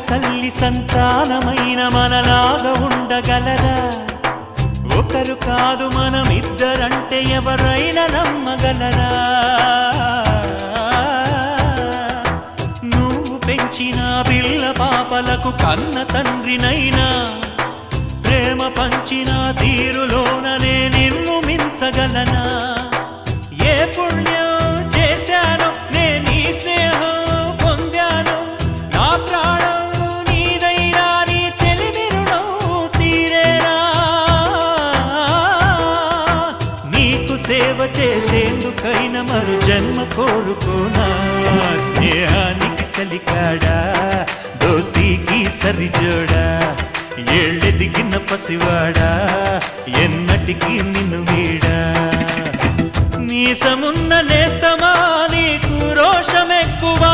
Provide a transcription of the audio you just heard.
తల్లి సంతానమైన మనలాగా ఉండగలరా? ఒకరు కాదు మనమిద్దరంటే ఎవరైనా నమ్మగలరా? నువ్వు పెంచిన పిల్ల పాపలకు కన్న తండ్రినైనా ప్రేమ పంచిన తీరులోననే నిన్ను మించగలనా? ఏ పుణ్యం చేశానో నేను ఈ స్నేహం పొందాను, నా ప్రాణం నీదైనా నీ చెలిమి రుణం తీరేనా? నీకు సేవ చేసేందుకైనా మరు జన్మ కోరుకోనా? స్నేహానికి చలికాడా, దోస్తీకి సరిజోడా, ఏళ్ళెదిగిన పసివాడా ఎన్నటికీ నిన్ను వీడా? నీసమున్న నేస్తమా నీకు రోషమెక్కువా?